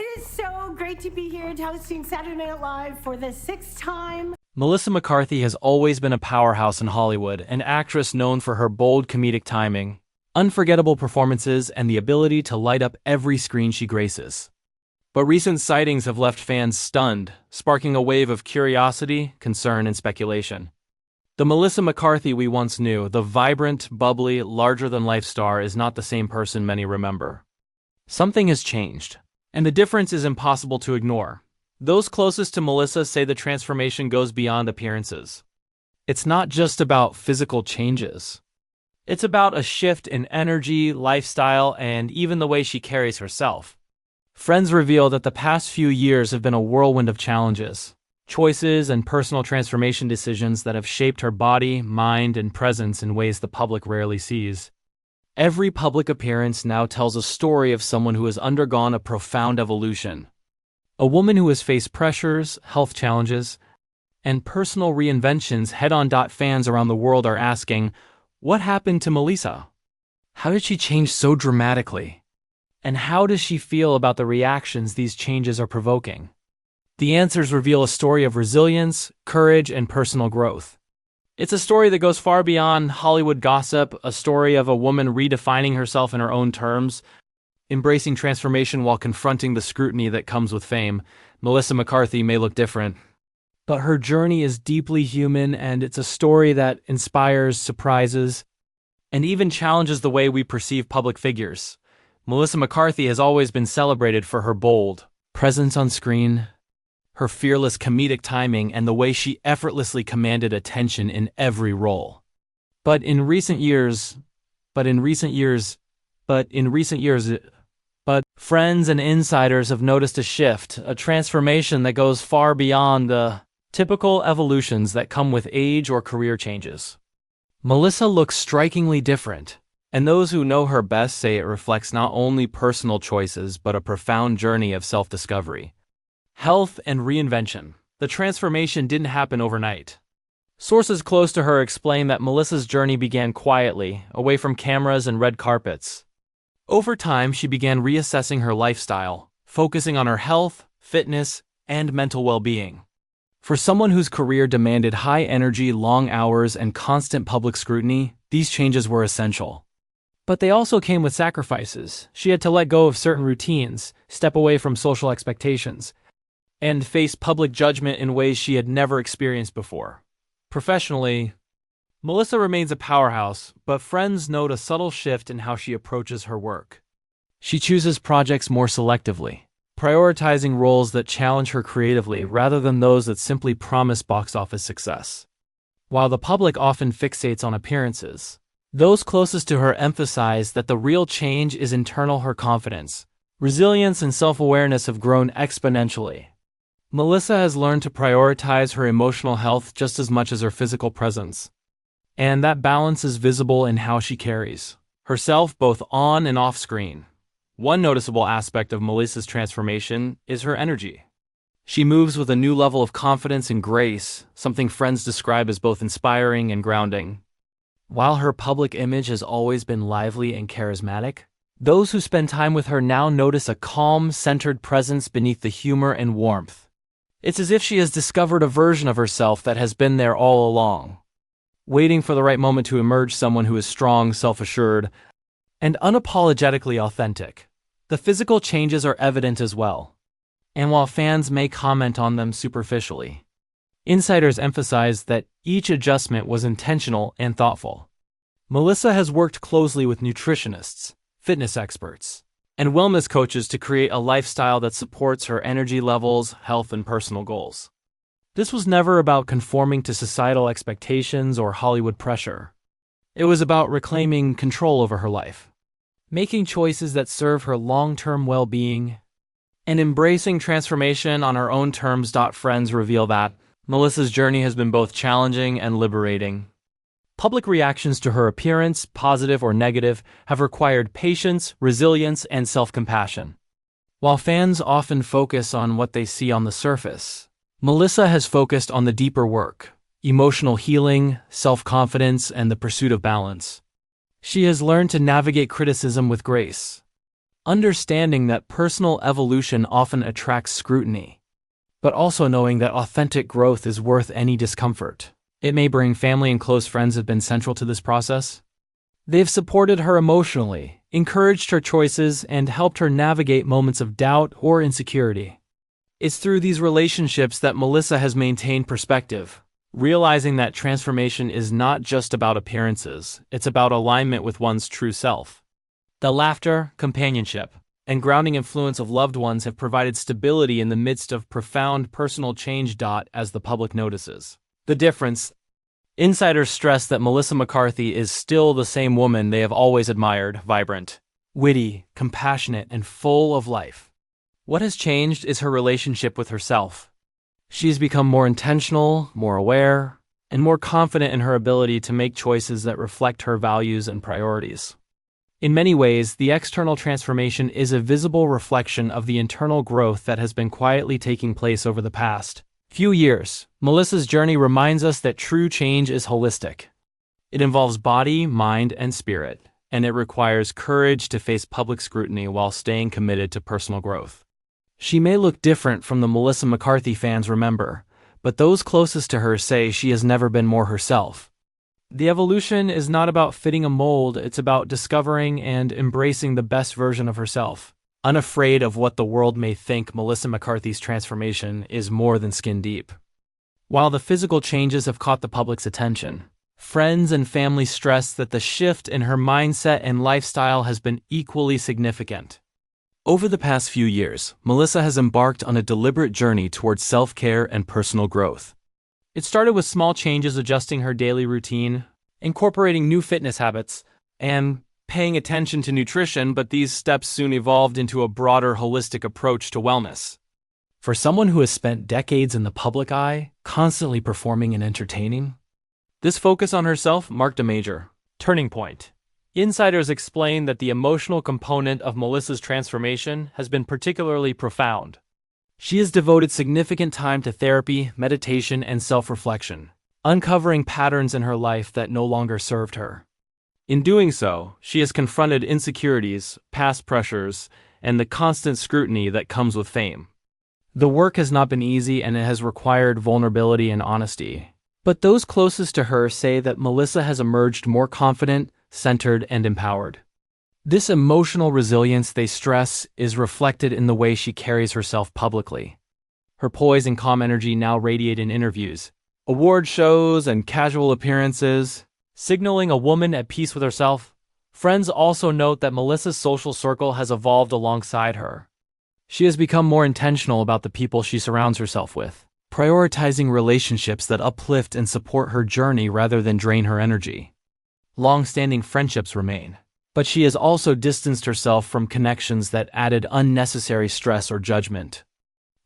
It is so great to be here hosting Saturday Night Live for the 6th time. Melissa McCarthy has always been a powerhouse in Hollywood, an actress known for her bold comedic timing, unforgettable performances, and the ability to light up every screen she graces. But recent sightings have left fans stunned, sparking a wave of curiosity, concern, and speculation. The Melissa McCarthy we once knew, the vibrant, bubbly, larger-than-life star, is not the same person many remember. Something has changed, and the difference is impossible to ignore. Those closest to Melissa say the transformation goes beyond appearances. It's not just about physical changes. It's about a shift in energy, lifestyle, and even the way she carries herself. Friends reveal that the past few years have been a whirlwind of challenges, choices, and personal transformation decisions that have shaped her body, mind, and presence in ways the public rarely sees. Every public appearance now tells a story of someone who has undergone a profound evolution. A woman who has faced pressures, health challenges, and personal reinventions head-on. Fans around the world are asking, what happened to Melissa? How did she change so dramatically? And how does she feel about the reactions these changes are provoking? The answers reveal a story of resilience, courage, and personal growth. It's a story that goes far beyond Hollywood gossip, a story of a woman redefining herself in her own terms, embracing transformation while confronting the scrutiny that comes with fame. Melissa McCarthy may look different, but her journey is deeply human, and it's a story that inspires, surprises, and even challenges the way we perceive public figures. Melissa McCarthy has always been celebrated for her bold presence on screen, her fearless comedic timing, and the way she effortlessly commanded attention in every role. But in recent years, friends and insiders have noticed a shift, a transformation that goes far beyond the typical evolutions that come with age or career changes. Melissa looks strikingly different, and those who know her best say it reflects not only personal choices but a profound journey of self-discovery, health, and reinvention. The transformation didn't happen overnight. Sources close to her explain that Melissa's journey began quietly, away from cameras and red carpets. Over time, she began reassessing her lifestyle, focusing on her health, fitness, and mental well-being. For someone whose career demanded high energy, long hours, and constant public scrutiny, these changes were essential. But they also came with sacrifices. She had to let go of certain routines, step away from social expectations, and face public judgment in ways she had never experienced before. Professionally, Melissa remains a powerhouse, but friends note a subtle shift in how she approaches her work. She chooses projects more selectively, prioritizing roles that challenge her creatively rather than those that simply promise box office success. While the public often fixates on appearances, those closest to her emphasize that the real change is internal. Her confidence, resilience, and self-awareness have grown exponentially. Melissa has learned to prioritize her emotional health just as much as her physical presence. And that balance is visible in how she carries herself both on and off screen. One noticeable aspect of Melissa's transformation is her energy. She moves with a new level of confidence and grace, something friends describe as both inspiring and grounding. While her public image has always been lively and charismatic, those who spend time with her now notice a calm, centered presence beneath the humor and warmth. It's as if she has discovered a version of herself that has been there all along, waiting for the right moment to emerge, someone who is strong, self-assured, and unapologetically authentic. The physical changes are evident as well, and while fans may comment on them superficially, insiders emphasize that each adjustment was intentional and thoughtful. Melissa has worked closely with nutritionists, fitness experts, and wellness coaches to create a lifestyle that supports her energy levels, health, and personal goals. This was never about conforming to societal expectations or Hollywood pressure. It was about reclaiming control over her life, making choices that serve her long-term well-being, and embracing transformation on her own terms. Friends reveal that Melissa's journey has been both challenging and liberating. Public reactions to her appearance, positive or negative, have required patience, resilience, and self-compassion. While fans often focus on what they see on the surface, Melissa has focused on the deeper work, emotional healing, self-confidence, and the pursuit of balance. She has learned to navigate criticism with grace, understanding that personal evolution often attracts scrutiny, but also knowing that authentic growth is worth any discomfort. It may bring family and close friends have been central to this process. They've supported her emotionally, encouraged her choices, and helped her navigate moments of doubt or insecurity. It's through these relationships that Melissa has maintained perspective, realizing that transformation is not just about appearances, it's about alignment with one's true self. The laughter, companionship, and grounding influence of loved ones have provided stability in the midst of profound personal change. As the public notices the difference, insiders stress that Melissa McCarthy is still the same woman they have always admired: vibrant, witty, compassionate, and full of life. What has changed is her relationship with herself. She's become more intentional, more aware, and more confident in her ability to make choices that reflect her values and priorities. In many ways, the external transformation is a visible reflection of the internal growth that has been quietly taking place over the past few years. Melissa's journey reminds us that true change is holistic. It involves body, mind, and spirit, and it requires courage to face public scrutiny while staying committed to personal growth. She may look different from the Melissa McCarthy fans remember, but those closest to her say she has never been more herself. The evolution is not about fitting a mold, it's about discovering and embracing the best version of herself. Unafraid of what the world may think, Melissa McCarthy's transformation is more than skin deep. While the physical changes have caught the public's attention, friends and family stress that the shift in her mindset and lifestyle has been equally significant. Over the past few years, Melissa has embarked on a deliberate journey towards self-care and personal growth. It started with small changes, adjusting her daily routine, incorporating new fitness habits, and paying attention to nutrition, but these steps soon evolved into a broader, holistic approach to wellness. For someone who has spent decades in the public eye, constantly performing and entertaining, this focus on herself marked a major turning point. Insiders explain that the emotional component of Melissa's transformation has been particularly profound. She has devoted significant time to therapy, meditation, and self-reflection, uncovering patterns in her life that no longer served her. In doing so, she has confronted insecurities, past pressures, and the constant scrutiny that comes with fame. The work has not been easy, and it has required vulnerability and honesty. But those closest to her say that Melissa has emerged more confident, centered, and empowered. This emotional resilience, they stress, is reflected in the way she carries herself publicly. Her poise and calm energy now radiate in interviews, award shows, and casual appearances, signaling a woman at peace with herself. Friends also note that Melissa's social circle has evolved alongside her. She has become more intentional about the people she surrounds herself with, prioritizing relationships that uplift and support her journey rather than drain her energy. Long-standing friendships remain, but she has also distanced herself from connections that added unnecessary stress or judgment.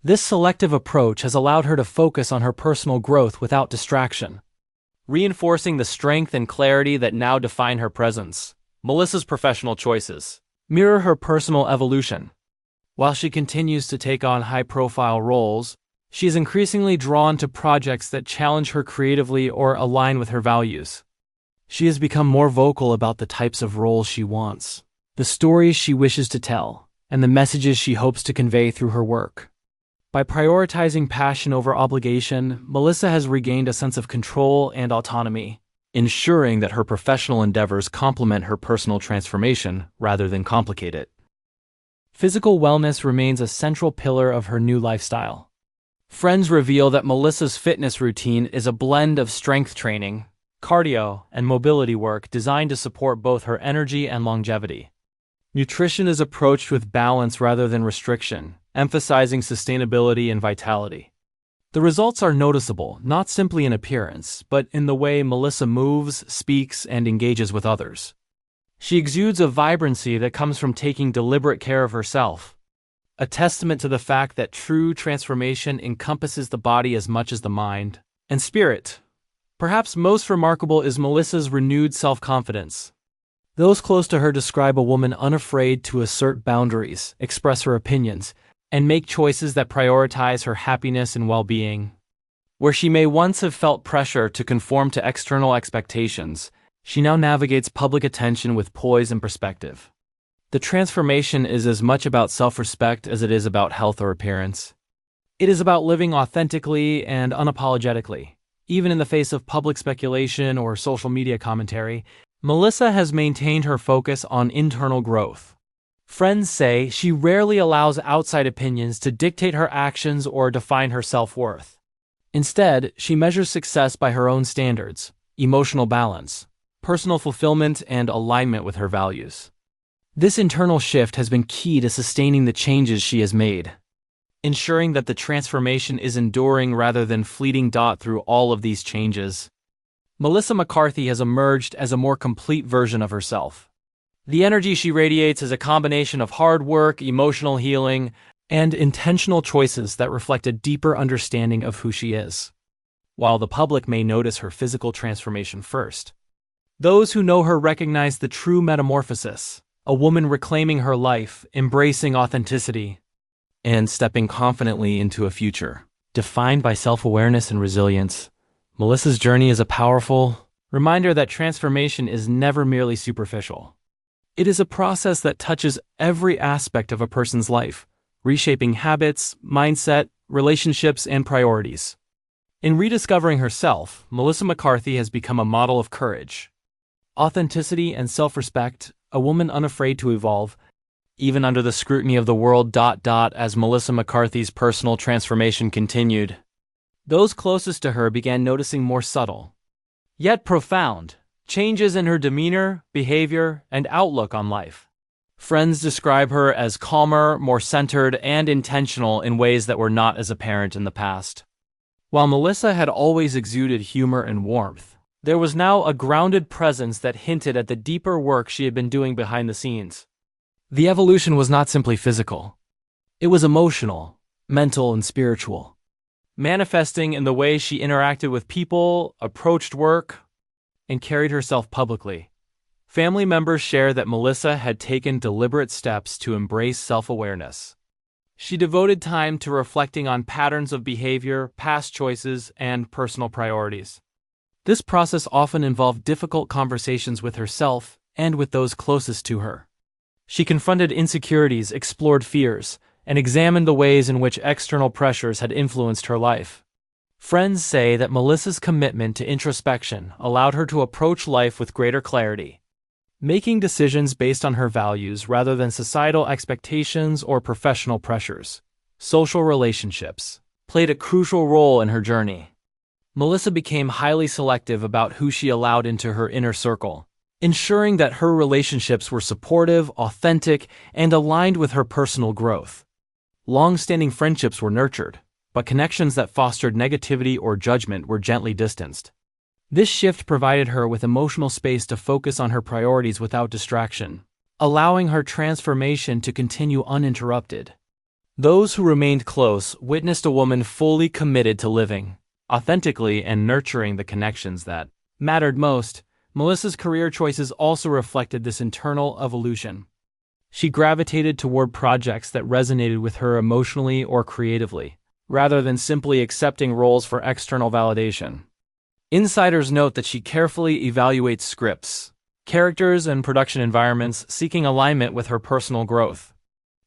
This selective approach has allowed her to focus on her personal growth without distraction, reinforcing the strength and clarity that now define her presence. Melissa's professional choices mirror her personal evolution. While she continues to take on high-profile roles, she is increasingly drawn to projects that challenge her creatively or align with her values. She has become more vocal about the types of roles she wants, the stories she wishes to tell, and the messages she hopes to convey through her work. By prioritizing passion over obligation, Melissa has regained a sense of control and autonomy, ensuring that her professional endeavors complement her personal transformation rather than complicate it. Physical wellness remains a central pillar of her new lifestyle. Friends reveal that Melissa's fitness routine is a blend of strength training, cardio, and mobility work designed to support both her energy and longevity. Nutrition is approached with balance rather than restriction, emphasizing sustainability and vitality. The results are noticeable, not simply in appearance, but in the way Melissa moves, speaks, and engages with others. She exudes a vibrancy that comes from taking deliberate care of herself, a testament to the fact that true transformation encompasses the body as much as the mind and spirit. Perhaps most remarkable is Melissa's renewed self-confidence. Those close to her describe a woman unafraid to assert boundaries, express her opinions, and make choices that prioritize her happiness and well-being. Where she may once have felt pressure to conform to external expectations, she now navigates public attention with poise and perspective. The transformation is as much about self-respect as it is about health or appearance. It is about living authentically and unapologetically. Even in the face of public speculation or social media commentary, Melissa has maintained her focus on internal growth. Friends say she rarely allows outside opinions to dictate her actions or define her self-worth. Instead, she measures success by her own standards, emotional balance, personal fulfillment, and alignment with her values. This internal shift has been key to sustaining the changes she has made, ensuring that the transformation is enduring rather than fleeting. Through all of these changes, Melissa McCarthy has emerged as a more complete version of herself. The energy she radiates is a combination of hard work, emotional healing, and intentional choices that reflect a deeper understanding of who she is. While the public may notice her physical transformation first, those who know her recognize the true metamorphosis, a woman reclaiming her life, embracing authenticity, and stepping confidently into a future defined by self-awareness and resilience. Melissa's journey is a powerful reminder that transformation is never merely superficial. It is a process that touches every aspect of a person's life, reshaping habits, mindset, relationships, and priorities. In rediscovering herself, Melissa McCarthy has become a model of courage, authenticity, and self-respect, a woman unafraid to evolve, even under the scrutiny of the world. As Melissa McCarthy's personal transformation continued, those closest to her began noticing more subtle, yet profound, changes in her demeanor, behavior, and outlook on life. Friends describe her as calmer, more centered, and intentional in ways that were not as apparent in the past. While Melissa had always exuded humor and warmth, there was now a grounded presence that hinted at the deeper work she had been doing behind the scenes. The evolution was not simply physical. It was emotional, mental, and spiritual, manifesting in the way she interacted with people, approached work, and carried herself publicly. Family members share that Melissa had taken deliberate steps to embrace self-awareness. She devoted time to reflecting on patterns of behavior, past choices, and personal priorities. This process often involved difficult conversations with herself and with those closest to her. She confronted insecurities, explored fears, and examined the ways in which external pressures had influenced her life. Friends say that Melissa's commitment to introspection allowed her to approach life with greater clarity, making decisions based on her values rather than societal expectations or professional pressures. Social relationships played a crucial role in her journey. Melissa became highly selective about who she allowed into her inner circle, ensuring that her relationships were supportive, authentic, and aligned with her personal growth. Long-standing friendships were nurtured, but connections that fostered negativity or judgment were gently distanced. This shift provided her with emotional space to focus on her priorities without distraction, allowing her transformation to continue uninterrupted. Those who remained close witnessed a woman fully committed to living authentically and nurturing the connections that mattered most. Melissa's career choices also reflected this internal evolution. She gravitated toward projects that resonated with her emotionally or creatively, rather than simply accepting roles for external validation. Insiders note that she carefully evaluates scripts, characters, and production environments, seeking alignment with her personal growth.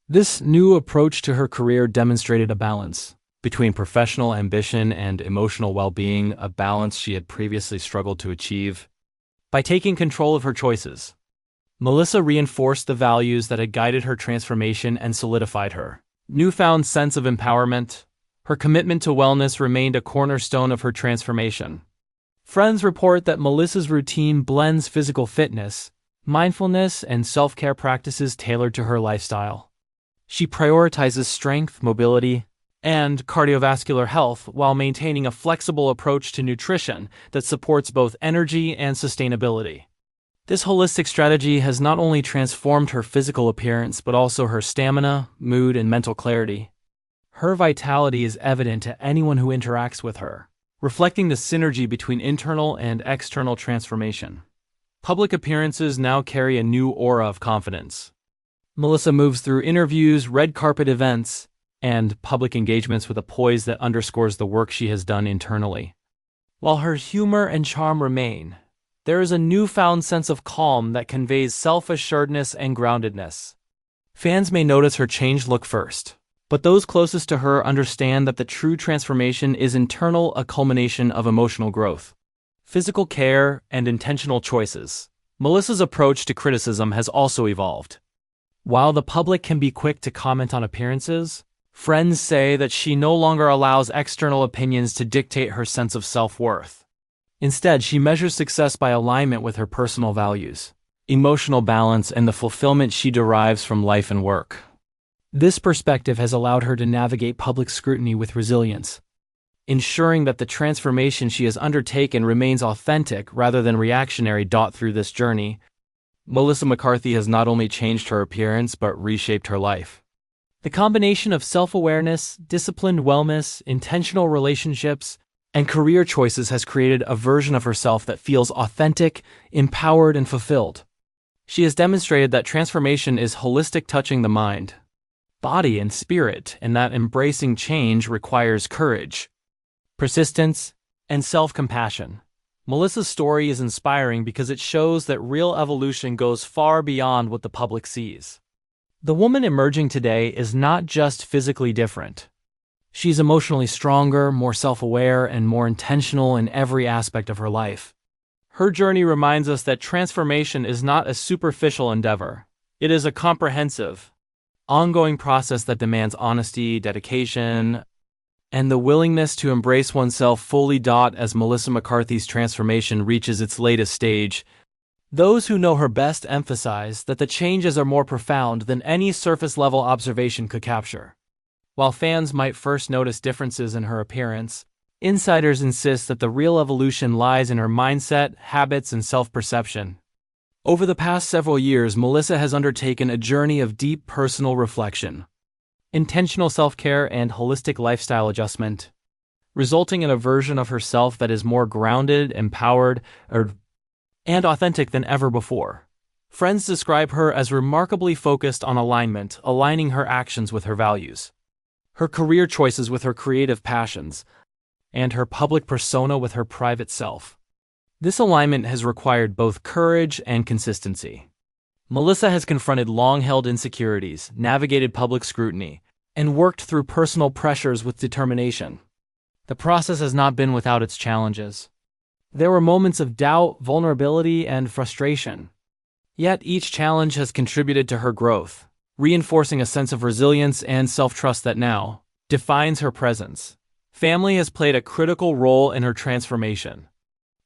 This new approach to her career demonstrated a balance between professional ambition and emotional well-being, a balance she had previously struggled to achieve. By taking control of her choices, Melissa reinforced the values that had guided her transformation and solidified her newfound sense of empowerment. Her commitment to wellness remained a cornerstone of her transformation. Friends report that Melissa's routine blends physical fitness, mindfulness, and self-care practices tailored to her lifestyle. She prioritizes strength, mobility, and cardiovascular health while maintaining a flexible approach to nutrition that supports both energy and sustainability. This holistic strategy has not only transformed her physical appearance but also her stamina, mood, and mental clarity. Her vitality is evident to anyone who interacts with her, reflecting the synergy between internal and external transformation. Public appearances now carry a new aura of confidence. Melissa moves through interviews, red carpet events, and public engagements with a poise that underscores the work she has done internally. While her humor and charm remain, there is a newfound sense of calm that conveys self-assuredness and groundedness. Fans may notice her changed look first, but those closest to her understand that the true transformation is internal, a culmination of emotional growth, physical care, and intentional choices. Melissa's approach to criticism has also evolved. While the public can be quick to comment on appearances, friends say that she no longer allows external opinions to dictate her sense of self-worth. Instead, she measures success by alignment with her personal values, emotional balance, and the fulfillment she derives from life and work. This perspective has allowed her to navigate public scrutiny with resilience, ensuring that the transformation she has undertaken remains authentic rather than reactionary. Through this journey, Melissa McCarthy has not only changed her appearance but reshaped her life. The combination of self-awareness, disciplined wellness, intentional relationships, and career choices has created a version of herself that feels authentic, empowered, and fulfilled. She has demonstrated that transformation is holistic, touching the mind, body, and spirit, and that embracing change requires courage, persistence, and self-compassion. Melissa's story is inspiring because it shows that real evolution goes far beyond what the public sees. The woman emerging today is not just physically different. She's emotionally stronger, more self-aware, and more intentional in every aspect of her life. Her journey reminds us that transformation is not a superficial endeavor. It is a comprehensive, ongoing process that demands honesty, dedication, and the willingness to embrace oneself fully. As Melissa McCarthy's transformation reaches its latest stage, those who know her best emphasize that the changes are more profound than any surface-level observation could capture. While fans might first notice differences in her appearance, insiders insist that the real evolution lies in her mindset, habits, and self-perception. Over the past several years, Melissa has undertaken a journey of deep personal reflection, intentional self-care, and holistic lifestyle adjustment, resulting in a version of herself that is more grounded, empowered, and authentic than ever before. Friends describe her as remarkably focused on alignment, aligning her actions with her values, her career choices with her creative passions, and her public persona with her private self. This alignment has required both courage and consistency. Melissa has confronted long-held insecurities, navigated public scrutiny, and worked through personal pressures with determination. The process has not been without its challenges. There were moments of doubt, vulnerability, and frustration. Yet each challenge has contributed to her growth, reinforcing a sense of resilience and self-trust that now defines her presence. Family has played a critical role in her transformation.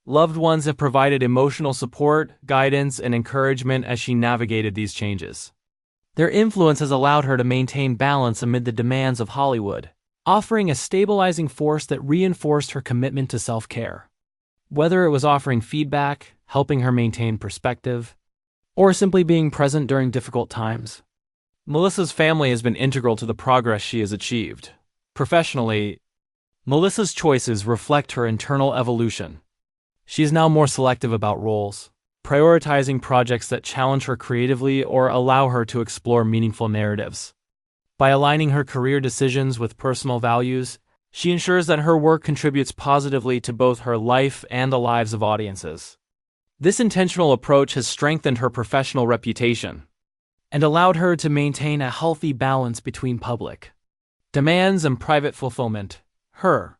Loved ones have provided emotional support, guidance, and encouragement as she navigated these changes. Their influence has allowed her to maintain balance amid the demands of Hollywood, offering a stabilizing force that reinforced her commitment to self-care. Whether it was offering feedback, helping her maintain perspective, or simply being present during difficult times, Melissa's family has been integral to the progress she has achieved. Professionally, Melissa's choices reflect her internal evolution. She is now more selective about roles, prioritizing projects that challenge her creatively or allow her to explore meaningful narratives. By aligning her career decisions with personal values, she ensures that her work contributes positively to both her life and the lives of audiences. This intentional approach has strengthened her professional reputation and allowed her to maintain a healthy balance between public demands and private fulfillment. Her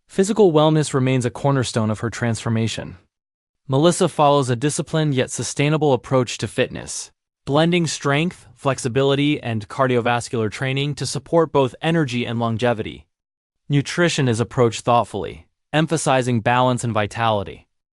physical wellness remains a cornerstone of her transformation. Melissa follows a disciplined yet sustainable approach to fitness, blending strength, flexibility, and cardiovascular training to support both energy and longevity. Nutrition is approached thoughtfully, emphasizing balance and vitality,